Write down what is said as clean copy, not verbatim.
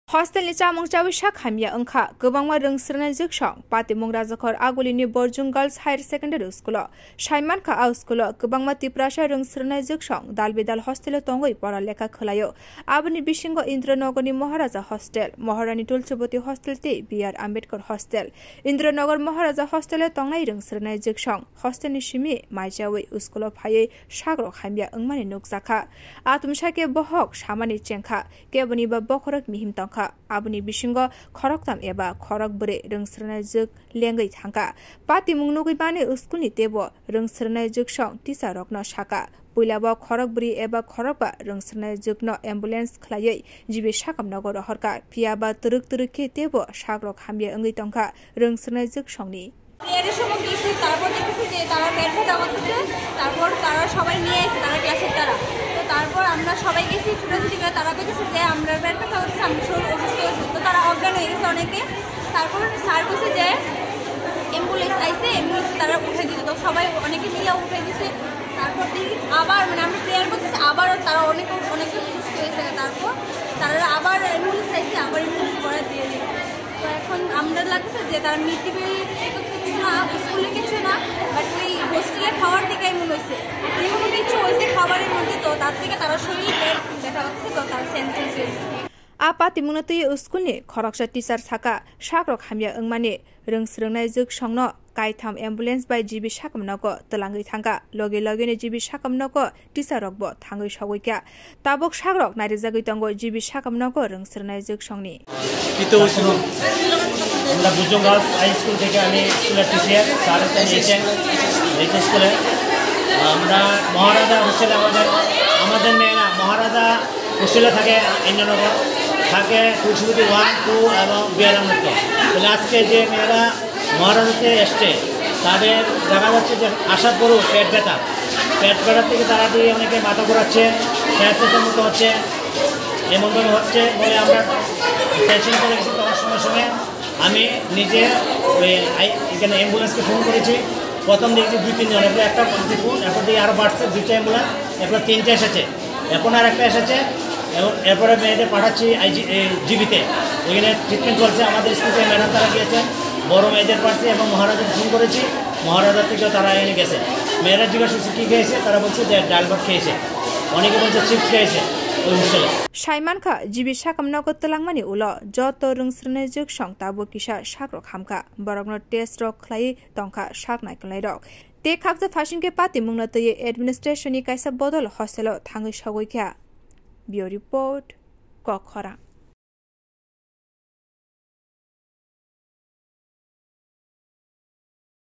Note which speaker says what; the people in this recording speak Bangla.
Speaker 1: Hostel ni chamwng chawi hamyaungmani kwbangma rwng juksong pati mwng rajakhor aguli ni Boudhjung Girls Higher Secondary School saimankha a school kwbangma tiprasa rwng juksong dalbidal hostel tongoi poralekha khwlaio aboni bisingo Indranagar ni Maharaja Hostel Maharani Tulsiboti Hostel te B.R. Ambedkar Hostel Indranagar Maharaja Hostel tongnai rwng juksong hostel ni simi maijawi school phaiye sakrok hamyaungmani nogojakha atumsake bohok samani chengkha keboni ba khorok mihim tongkha aboni bisingo khorok tam eba khorok bure rwng juk lengai thangka pati mwng nugui bani school ni tebo rwng juksong tisa rokno saka puilaba khorok buri eba khorok ba rwng juk no ambulance khwlawi jibi sakham nogo rohorjakha piaba turuk ke tebo sakrok hamyaungmani tongkha rwng juksong ni
Speaker 2: এর সময় কিছু তারপর দেখেছি যে তারা বের হয়ে যাচ্ছে তারপর তারা সবাই নিয়ে এসে তারা ক্লাসের তারা তো তারপর আমরা সবাই গেছি ছোটাছুটি করে তারা কইতেছে যে আমরা বের হতে হচ্ছে আমি অসুস্থ হয়েছি তো তারা অজ্ঞান হয়ে গেছে অনেকে তারপর স্যার বলছে যে অ্যাম্বুলেন্স আইছে অ্যাম্বুলেন্স তারা উঠে দিত তো সবাই অনেকে মিলে উঠে দিছে তারপর দেখি আবার মানে আমরা প্রেয়ার করতেছি আবারও তারা অনেকে সুস্থ হয়েছে তারপর তারা আবার অ্যাম্বুলেন্স আইছে আবার অ্যাম্বুলেন্স করে দিয়ে দিয়েছে তো এখন আমরা লাগছে যে তারা মৃত্যুবেল না স্কুলে কিছু না বাট ওই হোস্টেলে খাওয়ার দিকেই মনে হয়েছে যেগুলো কিছু হয়েছে খাবারের মধ্যে তো তার থেকে তারা শরীরে দেখা যাচ্ছে তো তার সেন্সেস হয়েছে
Speaker 1: apati munati school ni khoroksa teacher saka sakrok hamyaungmani rwng juksong no kaitham ambulance by jibi sakham nogo tlangai thangka loge ni jibi sakham nogo teacher rok bo thangoi sagoikya tabok sakrok narijagoi tongo jibi sakham nogo rwng juksong ni
Speaker 3: আমরা Boudhjung Girls High School থেকে আমি স্কুলের টিচার স্যার আছেন এই স্কুলে আমরা মহারাজা হোস্টেলে আমাদের মেয়েরা মহারাজা হোস্টেলে থাকে ইন্দ্রনগর থাকে তুলসিবতী 1, 2 এবং বিয়ারামৃত তাহলে আজকে যে মেয়েরা মহারাজাতে এসছে তাদের দেখা যাচ্ছে যে আসার পরও পেট ব্যথা থেকে তারা দিয়ে অনেকে মাথা ঘোরাচ্ছে শ্বাসের মতো হচ্ছে এমন হচ্ছে বলে আমরা টেনশন করে গেছি তখন সময় আমি নিজে এখানে অ্যাম্বুলেন্সকে ফোন করেছি প্রথম দেখছি 2-3 জন এরপর একটা ফোন এরপর দিয়ে আরও বাড়ছে 2টা অ্যাম্বুলেন্স এরপর 3টে এসেছে এখন আর একটা এসেছে এবং এরপরে মেয়েদের পাঠাচ্ছি জিবিতে ওইখানে ট্রিটমেন্ট চলছে আমাদের স্কুল থেকে ম্যাডাম তারা গিয়েছেন বড় মেয়েদের পাঠাচ্ছি এবং মহারাজাকে ফোন করেছি মহারাজার থেকেও তারা এনে গেছে মেয়েরা জিজ্ঞাসা করছে কী খেয়েছে তারা বলছে যে ডাল ভাত খেয়েছে অনেকে বলছে চিপস খেয়েছে
Speaker 1: saimankha jibi sakham nogo tlangmani ulo joto rwng juksong tabo kisa sakrok hamka borokno test rok khlai tongkha saknai klai rok te khakja phasingke pati mungna tei administration ni kaisa bodol hostel thangai sagoikya bio report khorok